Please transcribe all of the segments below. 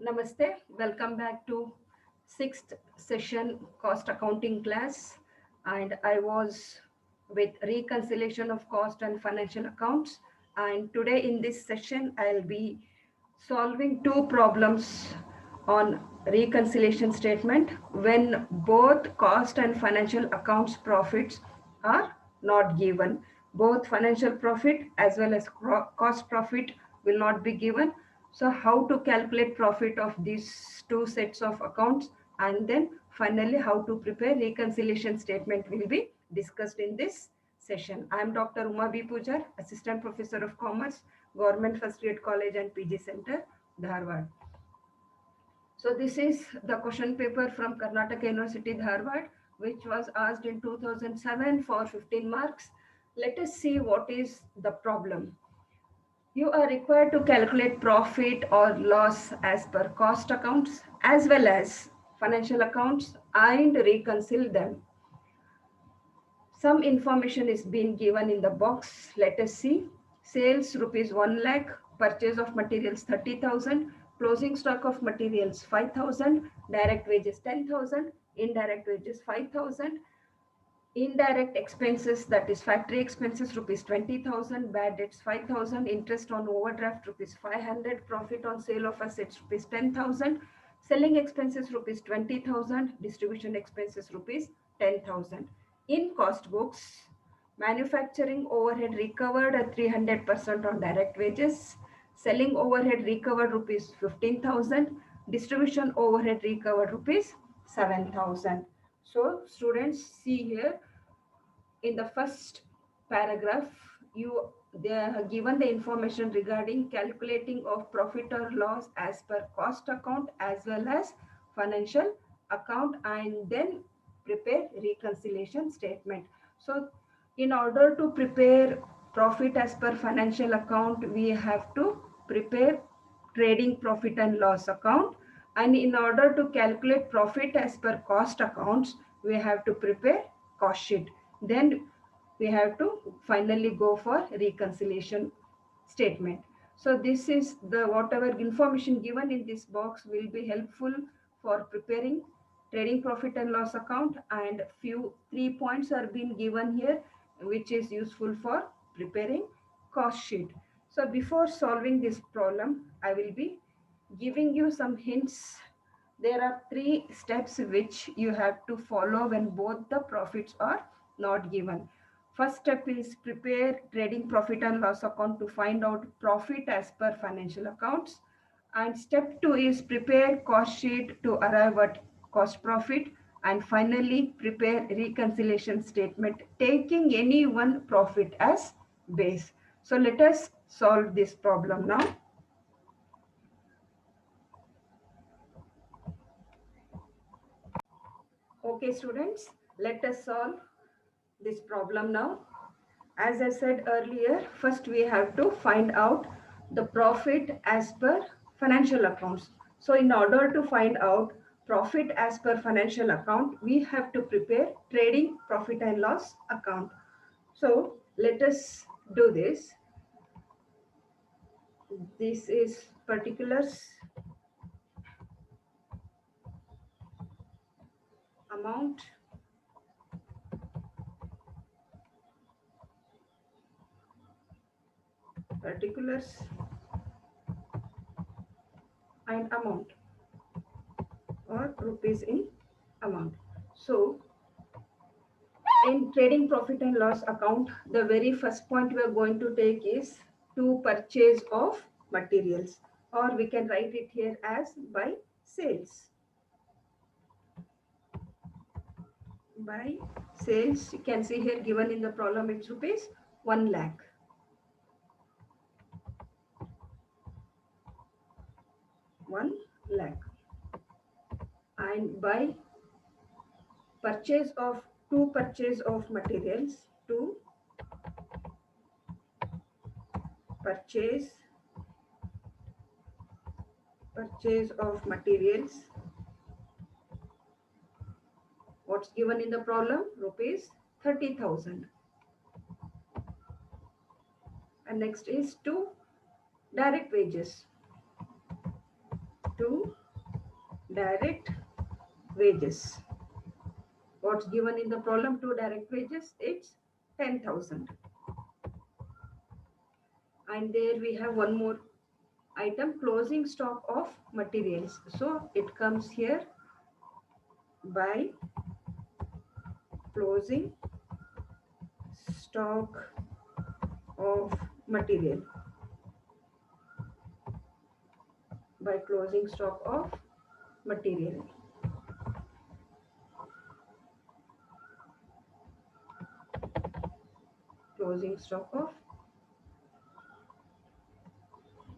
Namaste, welcome back to sixth session cost accounting class, and I was with reconciliation of cost and financial accounts, and today in this session I'll be solving two problems on reconciliation statement when both cost and financial accounts profits are not given. Both financial profit as well as cost profit will not be given. So how to calculate profit of these two sets of accounts, and then finally how to prepare reconciliation statement will be discussed in this session. I am Dr. Uma B. Pujar, Assistant Professor of Commerce, Government First Grade College and PG Center, Dharwad. So this is the question paper from Karnataka University, Dharwad, which was asked in 2007 for 15 marks. Let us see what is the problem. You are required to calculate profit or loss as per cost accounts as well as financial accounts and reconcile them. Some information is being given in the box. Let us see. Sales rupees 1 lakh, purchase of materials 30,000, closing stock of materials 5,000, direct wages 10,000, indirect wages 5,000, indirect expenses, that is factory expenses rupees 20,000, bad debts 5,000, interest on overdraft rupees 500, profit on sale of assets rupees 10,000, selling expenses rupees 20,000, distribution expenses rupees 10,000. In cost books, manufacturing overhead recovered at 300% on direct wages, selling overhead recovered rupees 15,000, distribution overhead recovered rupees 7,000. So students, see here in the first paragraph, they have given the information regarding calculating of profit or loss as per cost account as well as financial account, and then prepare reconciliation statement. So in order to prepare profit as per financial account, we have to prepare trading profit and loss account, and in order to calculate profit as per cost accounts, we have to prepare cost sheet. Then we have to finally go for reconciliation statement. So this is the whatever information given in this box will be helpful for preparing trading profit and loss account, and few 3 points are being given here which is useful for preparing cost sheet. So before solving this problem, I will be giving you some hints. There are three steps which you have to follow when both the profits are not given. First step is prepare trading profit and loss account to find out profit as per financial accounts. And step two is prepare cost sheet to arrive at cost profit. And finally, prepare reconciliation statement taking any one profit as base. So let us solve this problem now. Okay, students, let us solve this problem now. As I said earlier, first we have to find out the profit as per financial accounts. So in order to find out profit as per financial account, we have to prepare trading profit and loss account. So let us do this. This is particulars, amount, particulars, and amount, or rupees in amount. So in trading profit and loss account, the very first point we are going to take is to purchase of materials, or we can write it here as by sales. By sales, you can see here given in the problem, it's rupees 1 lakh. One lakh. And by purchase of purchase of materials, to purchase of materials, what's given in the problem? Rupees 30,000. And next is to direct wages. to direct wages. What's given in the problem to direct wages? It's 10,000. And there we have one more item, closing stock of materials. So it comes here by closing stock of material. By closing stock of material. Closing stock of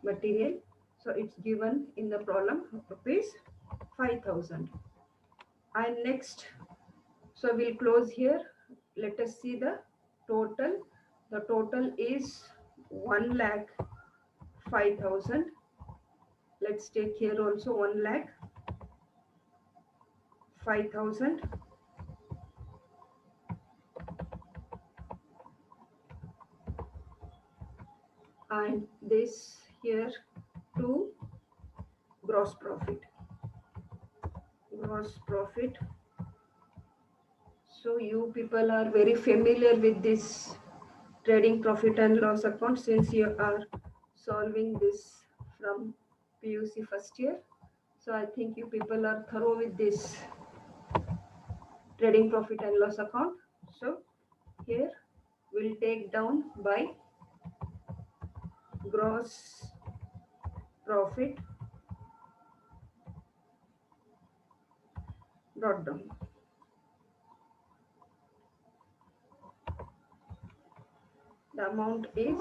material. So it's given in the problem rupees 5,000. And next, so we'll close here. Let us see the total. The total is 1,05,000. Let's take here also 1,05,000. And this here to gross profit. Gross profit. So you people are very familiar with this trading profit and loss account since you are solving this from PUC first year. So I think you people are thorough with this trading profit and loss account. So here we'll take down by gross profit brought down. The amount is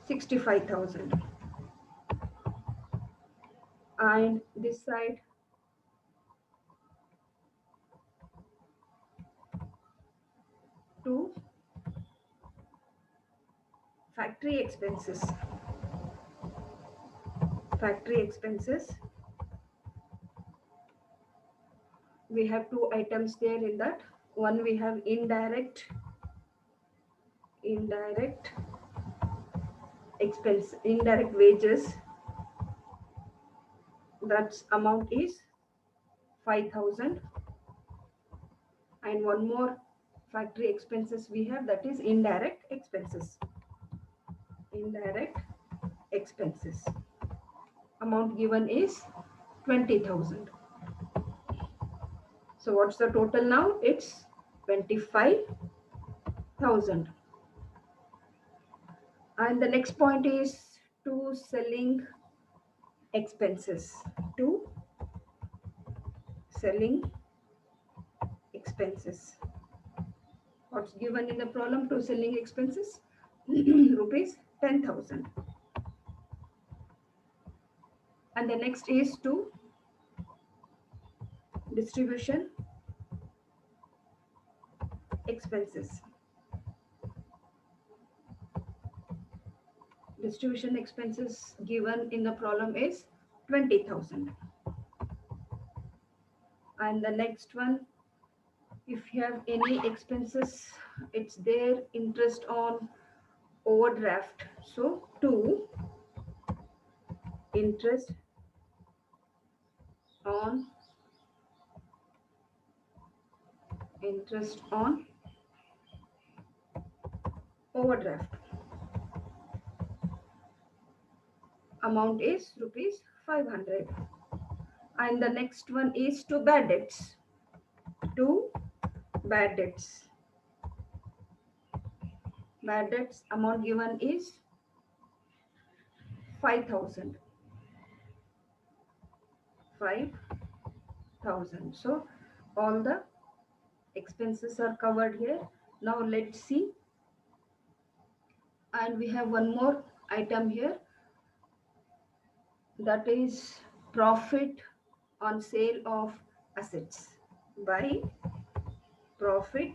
65,000. And this side to factory expenses. Factory expenses. We have two items there in that. One we have indirect expense, indirect wages. That amount is 5,000. And one more factory expenses we have, that is indirect expenses. Indirect expenses. Amount given is 20,000. So what's the total now? It's 25,000. And the next point is to selling expenses. To selling expenses. What's given in the problem to selling expenses? Rupees 10,000. And the next is to distribution expenses. Distribution expenses given in the problem is 20,000. And the next one, if you have any expenses, it's there, interest on overdraft. So to interest on overdraft. Amount is rupees 500. And the next one is to bad debts. To bad debts. Bad debts amount given is 5,000. 5,000. So all the expenses are covered here. Now let's see. And we have one more item here. That is profit on sale of assets. By profit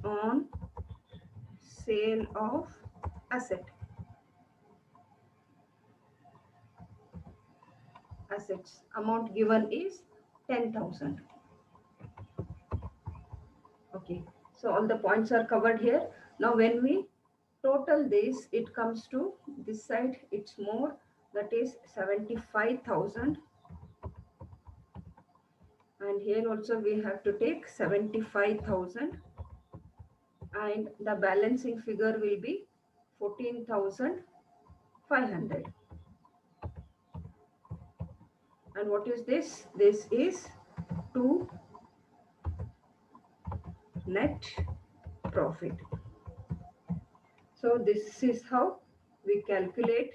on sale of assets. Amount given is 10,000. Okay, so all the points are covered here. Now when we total this, it comes to this side, it's more that is 75,000, and here also we have to take 75,000, and the balancing figure will be 14,500. And what is this? This is to net profit. So this is how we calculate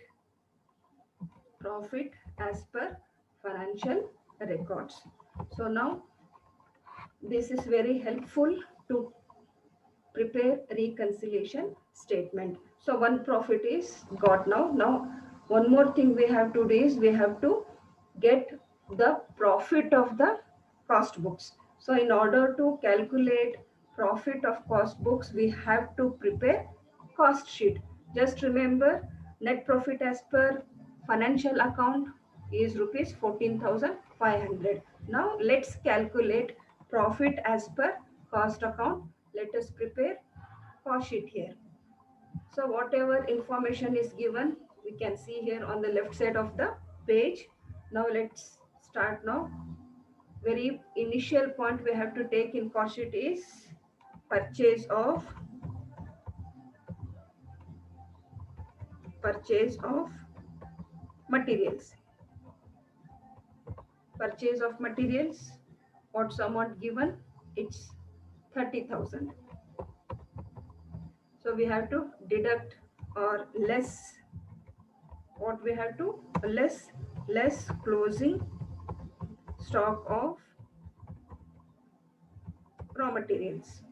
profit as per financial records. So now this is very helpful to prepare reconciliation statement. So one profit is got now. Now one more thing we have to do is we have to get the profit of the cost books. So in order to calculate profit of cost books, we have to prepare cost sheet. Just remember, net profit as per financial account is rupees 14,500. Now let's calculate profit as per cost account. Let us prepare cost sheet here. So whatever information is given, we can see here on the left side of the page. Now let's start now. Very initial point we have to take in cost sheet is purchase of materials. Purchase of materials, what's amount given? It's 30,000. So we have to deduct or less, what we have to less closing stock of raw materials.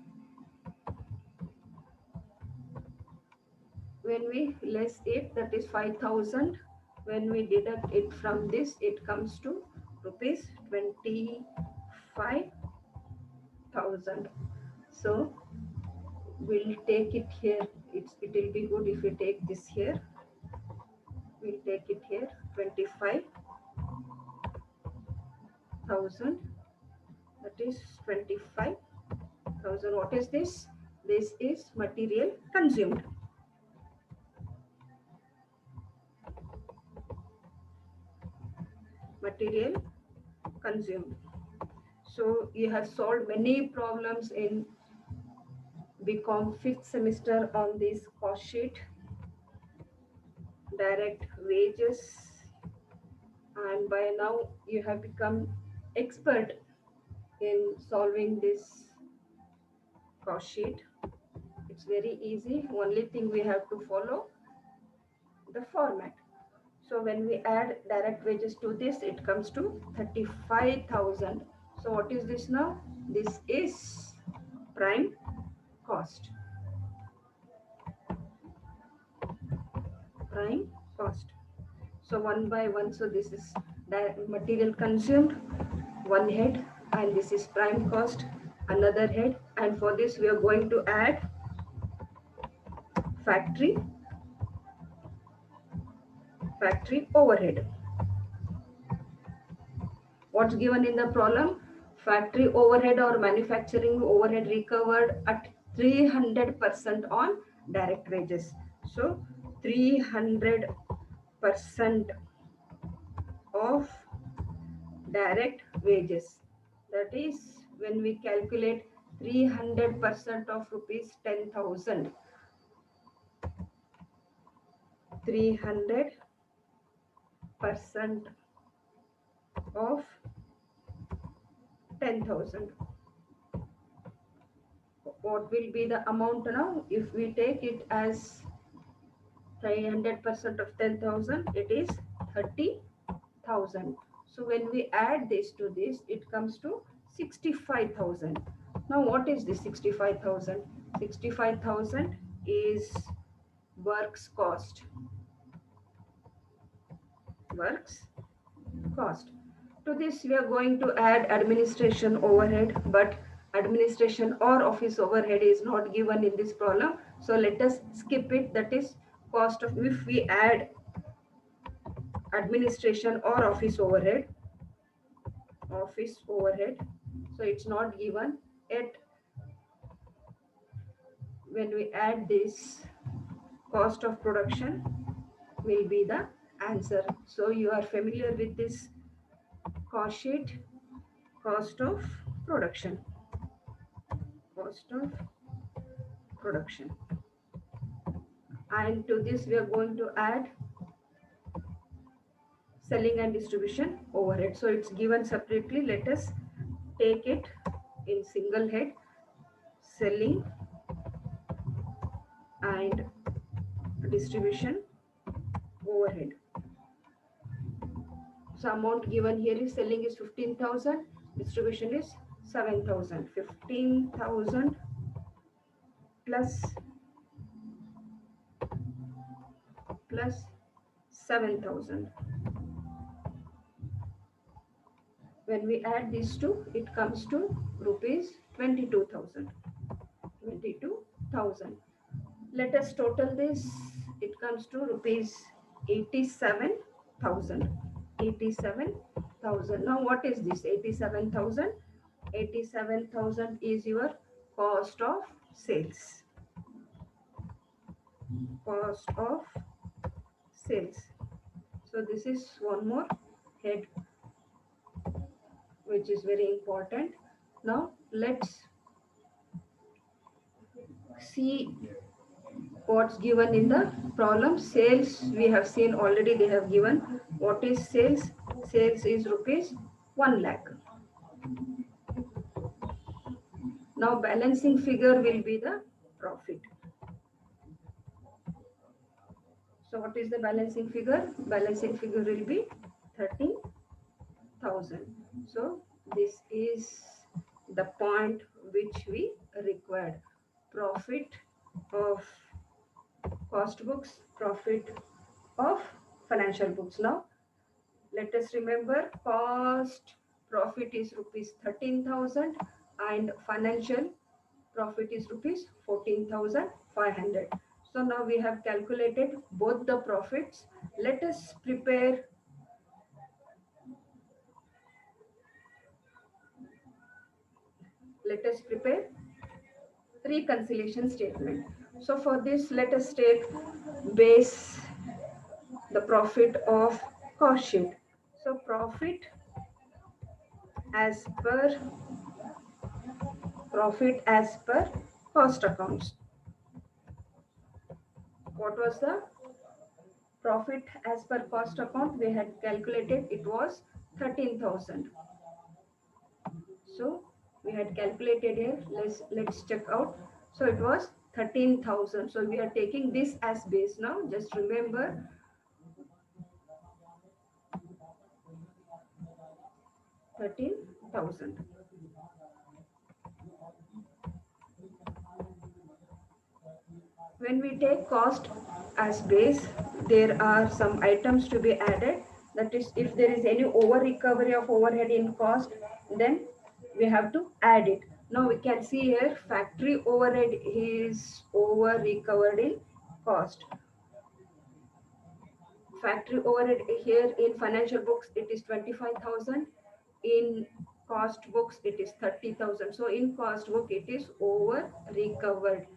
When we less it, that is 5,000. When we deduct it from this, it comes to rupees 25,000. So we'll take it here. It will be good if we take this here. We'll take it here, 25,000. That is 25,000. What is this? This is material consumed. Material consumed. So you have solved many problems in BCom 5th semester on this cost sheet, direct wages, and by now you have become expert in solving this cost sheet. It's very easy. Only thing we have to follow the format. So when we add direct wages to this, it comes to 35,000. So what is this now? This is prime cost. Prime cost. So one by one, so this is material consumed, one head, and this is prime cost, another head. And for this, we are going to add factory overhead. What's given in the problem? Factory overhead or manufacturing overhead recovered at 300% on direct wages. So 300% of direct wages. That is when we calculate 300% of rupees 10,000. 300% of 10,000. What will be the amount now? If we take it as 300% of 10,000, it is 30,000. So when we add this to this, it comes to 65,000. Now what is this 65,000? 65,000 is works cost. Works cost. To this we are going to add administration overhead, but administration or office overhead is not given in this problem. So let us skip it. That is cost of, if we add administration or office overhead, so it's not given yet. When we add this, cost of production will be the answer. So you are familiar with this cost sheet, cost of production, cost of production. And to this we are going to add selling and distribution overhead. So it's given separately. Let us take it in single head, selling and distribution overhead. So amount given here is selling is 15,000, distribution is 7,000. 15,000 plus 7,000. When we add these two, it comes to rupees 22,000. 22,000. Let us total this. It comes to rupees 87,000. 87,000. Now what is this 87,000? 87,000 is your cost of sales. Cost of sales. So this is one more head which is very important. Now let's see what's given in the problem. Sales we have seen already, they have given. What is sales? Sales is rupees 1 lakh. Now balancing figure will be the profit. So what is the balancing figure? Balancing figure will be 13,000. So this is the point which we required. Profit of cost books, profit of financial books. Now let us remember, cost profit is rupees 13,000 and financial profit is rupees 14,500. So now we have calculated both the profits. Let us prepare reconciliation statement. So for this, let us take base the profit of cost sheet. So profit as per cost accounts. What was the profit as per cost account? We had calculated it was 13,000. So we had calculated here. Let's check out. So it was 13,000. So we are taking this as base now. Just remember 13,000. When we take cost as base, there are some items to be added. That is, if there is any over recovery of overhead in cost, then we have to add it. Now we can see here factory overhead is over recovered in cost. Factory overhead here in financial books it is 25,000. In cost books it is 30,000. So in cost book it is over recovered.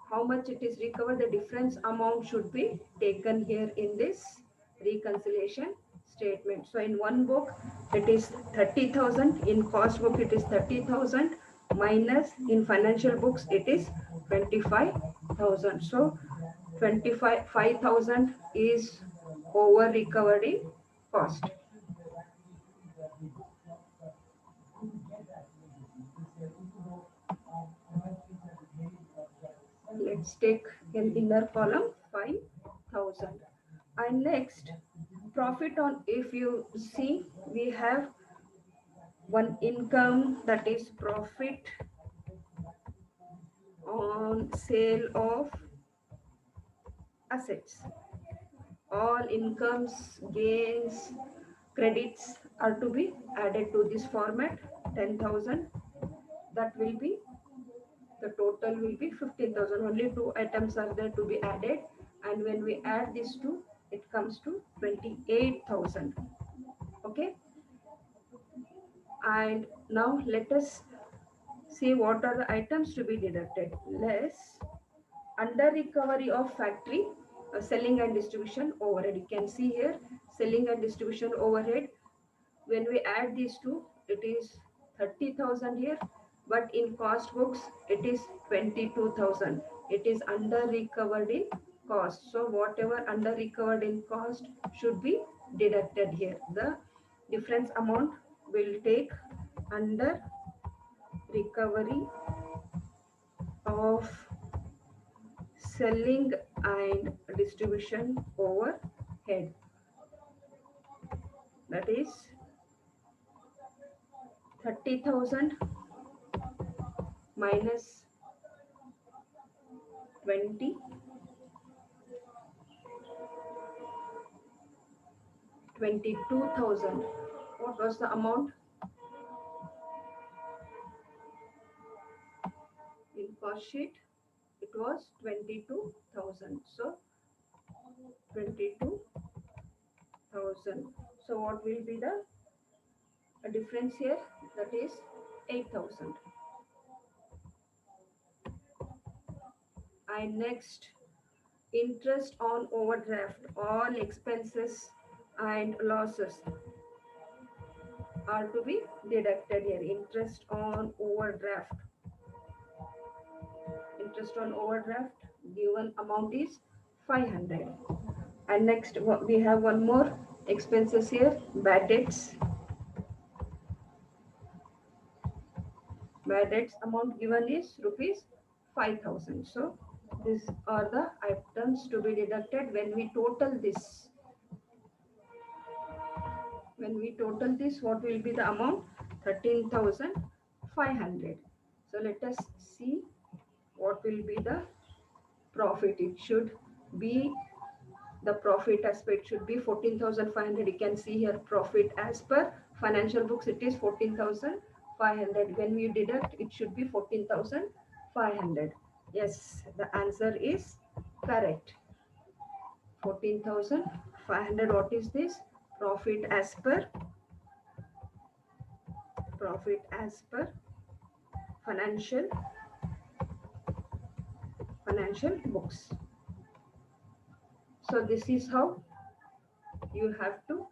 How much it is recovered, the difference amount should be taken here in this reconciliation statement. So in one book it is 30,000, in cost book it is 30,000, minus in financial books it is 25,000. So 25,000 is over recovered in cost. Let's take an inner column 5,000. And next profit on, if you see we have one income, that is profit on sale of assets. All incomes, gains, credits are to be added to this format. 10,000, that will be the total will be 15,000. Only two items are there to be added, and when we add these two it comes to 28,000. Okay, and now let us see what are the items to be deducted. Less under recovery of factory selling and distribution overhead. You can see here selling and distribution overhead. When we add these two, it is 30,000 here, but in cost books it is 22,000. It is under recovered in cost. So whatever under recovered in cost should be deducted here. The difference amount will take under recovery of selling and distribution overhead. That is 30,000 minus 20, 22,000. What was the amount in cost sheet? It was 22,000. So 22,000. So what will be the difference here? That is 8,000. And next, interest on overdraft. All expenses and losses are to be deducted here. Interest on overdraft. Interest on overdraft given amount is 500. And next we have one more expenses here, bad debts. Bad debts amount given is rupees 5,000. So these are the items to be deducted when we total this. When we total this, what will be the amount? 13,500. So let us see what will be the profit. It should be, the profit aspect should be 14,500. You can see here profit as per financial books, it is 14,500. When we deduct, it should be 14,500. Yes, the answer is correct. 14,500. What is this? Profit as per financial books. So this is how you have to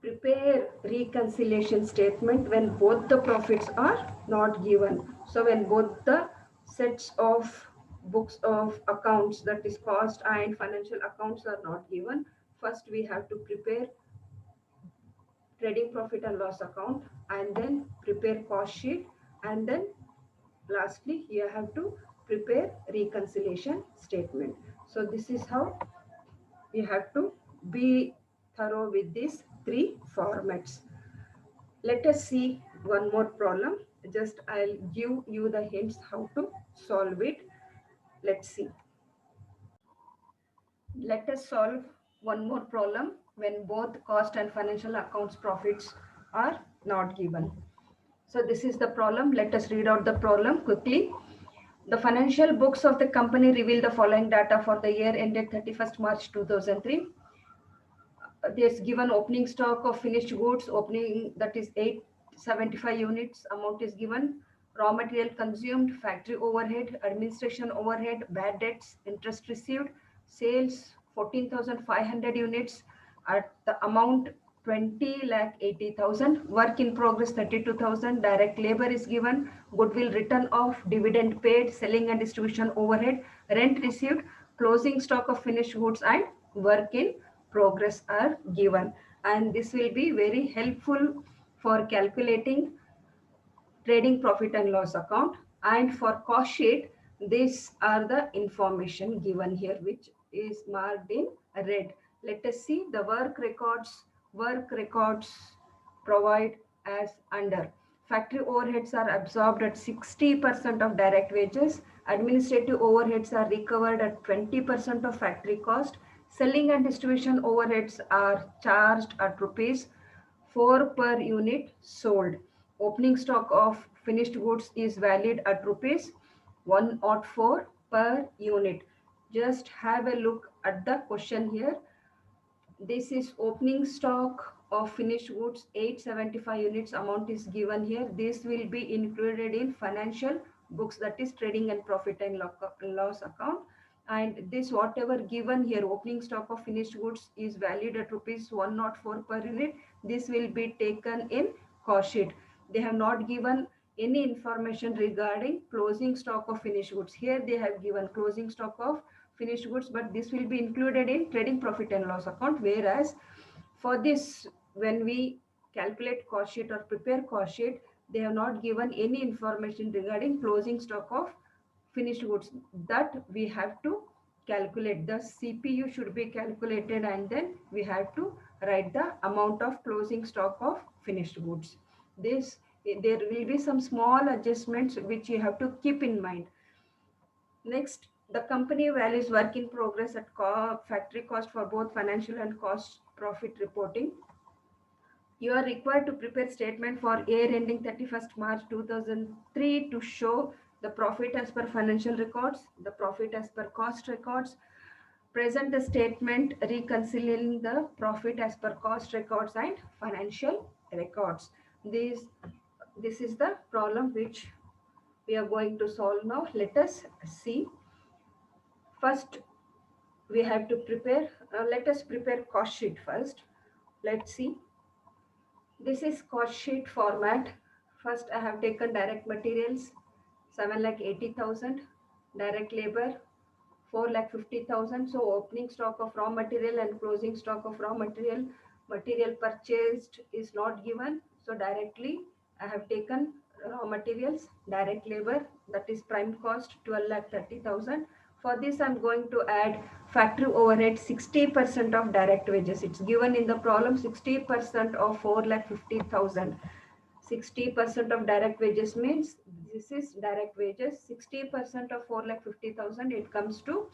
prepare reconciliation statement when both the profits are not given. So when both the sets of books of accounts, that is cost and financial accounts, are not given, first we have to prepare trading profit and loss account, and then prepare cost sheet, and then lastly you have to prepare reconciliation statement. So this is how you have to be thorough with these three formats. Let us see one more problem. Just I'll give you the hints how to solve it. Let's see. Let us solve one more problem when both cost and financial accounts profits are not given. So this is the problem. Let us read out the problem quickly. The financial books of the company reveal the following data for the year ended 31st March 2003. There's given opening stock of finished goods, opening, that is 875 units, amount is given. Raw material consumed, factory overhead, administration overhead, bad debts, interest received, sales 14,500 units at the amount 20 lakh 80,000, work in progress 32,000, direct labor is given, goodwill written off, dividend paid, selling and distribution overhead, rent received, closing stock of finished goods and work in progress are given. And this will be very helpful for calculating trading profit and loss account. And for cost sheet, these are the information given here, which is marked in red. Let us see the work records. Work records provide as under. Factory overheads are absorbed at 60% of direct wages. Administrative overheads are recovered at 20% of factory cost. Selling and distribution overheads are charged at rupees 4 per unit sold. Opening stock of finished goods is valid at rupees 104 per unit. Just have a look at the question here. This is opening stock of finished goods, 875 units, amount is given here. This will be included in financial books, that is trading and profit and loss account. And this whatever given here, opening stock of finished goods is valued at rupees 104 per unit. This will be taken in cost sheet. They have not given any information regarding closing stock of finished goods. Here they have given closing stock of finished goods, but this will be included in trading profit and loss account. Whereas for this, when we calculate cost sheet or prepare cost sheet, they have not given any information regarding closing stock of finished goods, that we have to calculate. The cpu should be calculated, and then we have to write the amount of closing stock of finished goods. This, there will be some small adjustments which you have to keep in mind. Next, the company values work in progress at factory cost for both financial and cost profit reporting. You are required to prepare statement for year ending 31st March 2003 to show the profit as per financial records, the profit as per cost records, present the statement reconciling the profit as per cost records and financial records. This is the problem which we are going to solve now. Let us see. First, we have to prepare, let us prepare cost sheet first. Let's see. This is cost sheet format. First, I have taken direct materials 7,80,000, direct labor 4,50,000. So, opening stock of raw material and closing stock of raw material. Material purchased is not given. So, directly I have taken raw materials, direct labor, that is prime cost 12,30,000. For this, I'm going to add factory overhead 60% of direct wages. It's given in the problem 60% of 4,50,000. 60% of direct wages means this is direct wages. 60% of 4,50,000, it comes to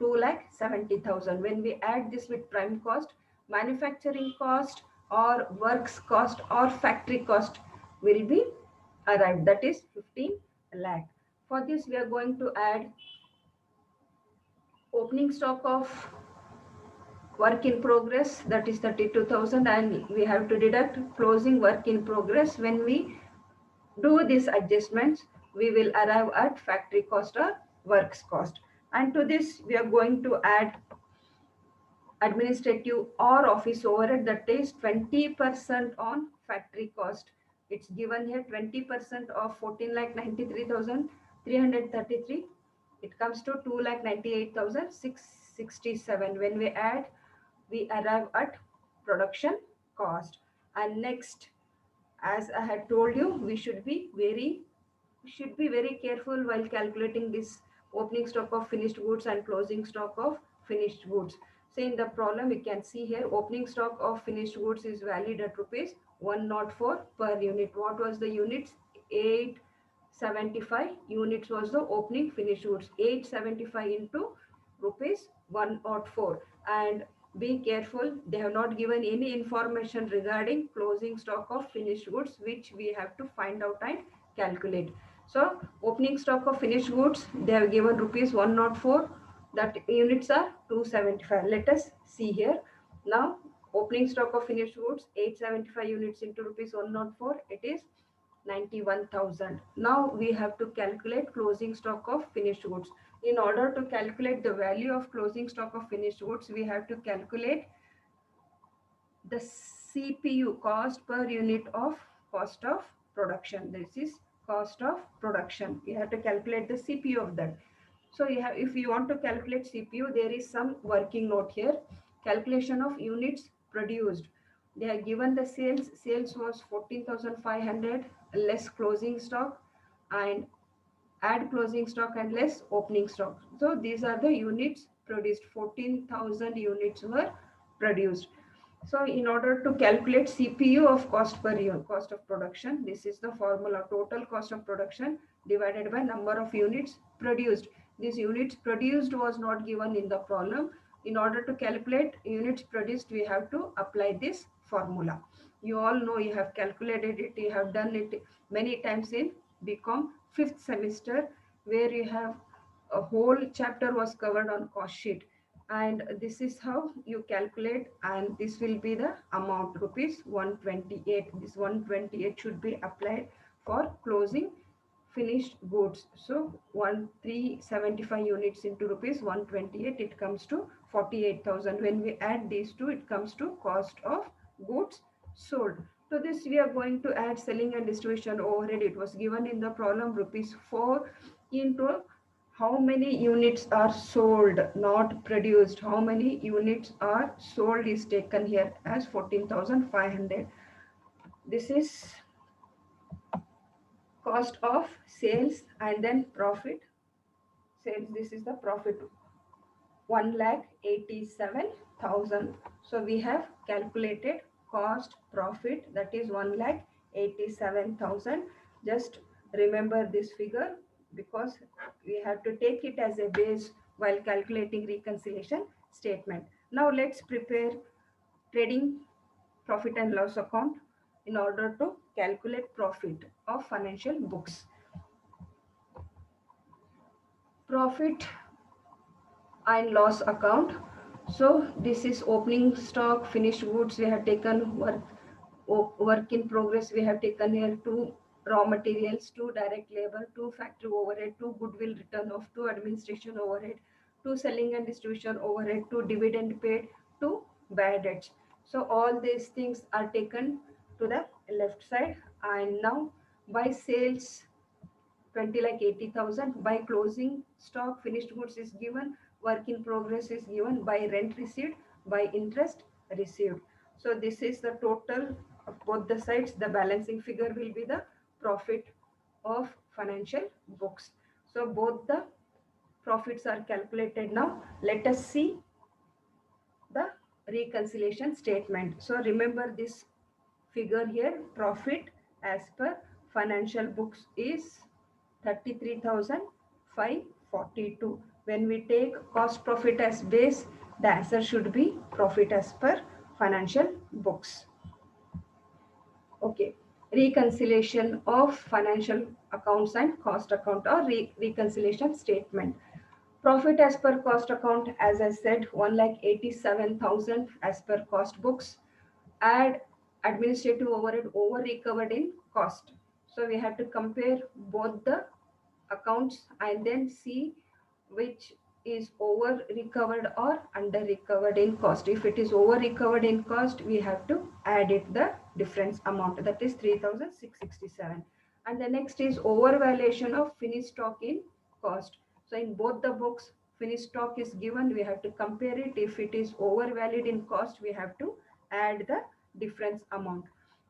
2,70,000. When we add this with prime cost, manufacturing cost or works cost or factory cost will be arrived. That is 15 lakh. For this, we are going to add opening stock of work in progress, that is 32,000, and we have to deduct closing work in progress. When we do these adjustments, we will arrive at factory cost or works cost. And to this, we are going to add administrative or office overhead, that is 20% on factory cost. It's given here 20% of 14,93,333. It comes to 2,98,667. When we add, we arrive at production cost. And next, as I had told you, we should be very careful while calculating this opening stock of finished goods and closing stock of finished goods. So in the problem, we can see here opening stock of finished goods is valued at rupees 104 per unit. What was the units? 875 units was the opening finished goods. 875 into rupees 104. And be careful, they have not given any information regarding closing stock of finished goods, which we have to find out and calculate. So opening stock of finished goods, they have given rupees 104, that units are 275. Let us see here. Now opening stock of finished goods 875 units into rupees 104, it is 91,000. Now we have to calculate closing stock of finished goods. In order to calculate the value of closing stock of finished goods, we have to calculate the CPU, cost per unit of cost of production. This is cost of production. You have to calculate the CPU of that. So you have, if you want to calculate CPU, there is some working note here. Calculation of units produced. They are given the sales. Sales was 14,500 less closing stock, and add closing stock and less opening stock. So these are the units produced. 14,000 units were produced. So in order to calculate CPU of cost per unit, cost of production, this is the formula: total cost of production divided by number of units produced. This units produced was not given in the problem. In order to calculate units produced, we have to apply this formula. You all know, you have calculated it, you have done it many times in BCom 5th semester, where you have a whole chapter was covered on cost sheet. And this is how you calculate, and this will be the amount, rupees 128. This 128 should be applied for closing finished goods. So 1375 units into rupees 128, it comes to 48,000. When we add these two, it comes to cost of goods sold. To this we are going to add selling and distribution overhead. It was given in the problem rupees 4 into how many units are sold, not produced. How many units are sold is taken here as 14,500. This is cost of sales and then profit. Sales, this is the profit, 1,87,000. So we have calculated cost profit, that is 1,87,000. Just remember this figure because we have to take it as a base while calculating reconciliation statement. Now let's prepare trading profit and loss account in order to calculate profit of financial books. Profit and loss account. So this is opening stock, finished goods we have taken, work in progress we have taken here, two raw materials, two direct labor, two factory overhead, two goodwill written off, two administration overhead, two selling and distribution overhead, two dividend paid, two bad debts. So all these things are taken to the left side. And now by sales 20 like 80,000, by closing stock finished goods is given, work in progress is given, by rent received, by interest received. So this is the total of both the sides. The balancing figure will be the profit of financial books. So both the profits are calculated. Now let us see the reconciliation statement. So remember this figure here, profit as per financial books is 33,542. When we take cost profit as base, the answer should be profit as per financial books. Okay, reconciliation of financial accounts and cost account, or reconciliation statement. Profit as per cost account, as I said, 1,87,000 as per cost books. Add administrative overhead over recovered in cost. So we have to compare both the accounts and then see which is over recovered or under recovered in cost. If it is over recovered in cost, we have to add it the difference amount, that is 3,667. And the next is over valuation of finished stock in cost. So in both the books, finished stock is given, we have to compare it. If it is overvalued in cost, we have to add the difference amount.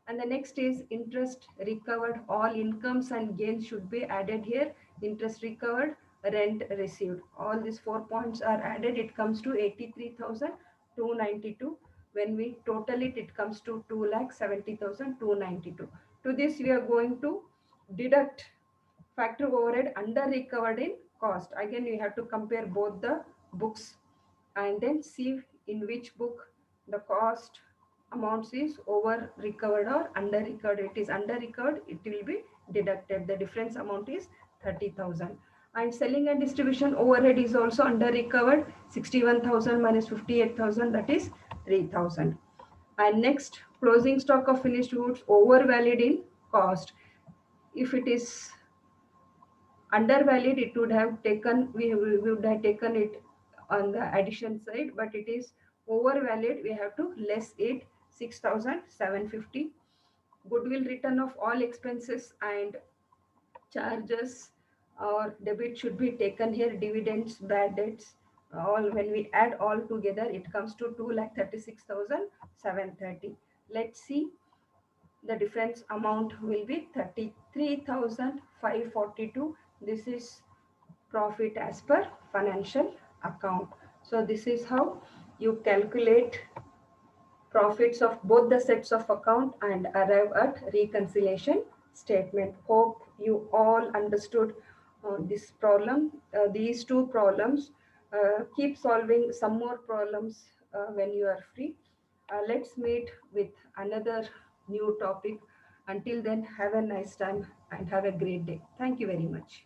And the next is interest recovered. All incomes and gains should be added here. Interest recovered, rent received. All these 4 points are added. It comes to 83,292. When we total it, it comes to 2,70,292. To this, we are going to deduct factor overhead under recovered in cost. Again, we have to compare both the books and then see in which book the cost amounts is over recovered or under recovered. It is under recovered, it will be deducted. The difference amount is 30,000. And selling and distribution overhead is also under recovered, 61,000 minus 58,000, that is 3,000. And next, closing stock of finished goods overvalued in cost. If it is undervalued, it would have taken, we would have taken it on the addition side, but it is overvalued, we have to less it, 6,750. Goodwill written of all expenses and charges or debit should be taken here, dividends, bad debts, all when we add all together, it comes to 2,36,730. Let's see, the difference amount will be 33,542. This is profit as per financial account. So this is how you calculate profits of both the sets of account and arrive at reconciliation statement. Hope you all understood this problem, these two problems. Keep solving some more problems when you are free. Let's meet with another new topic. Until then, have a nice time and have a great day. Thank you very much.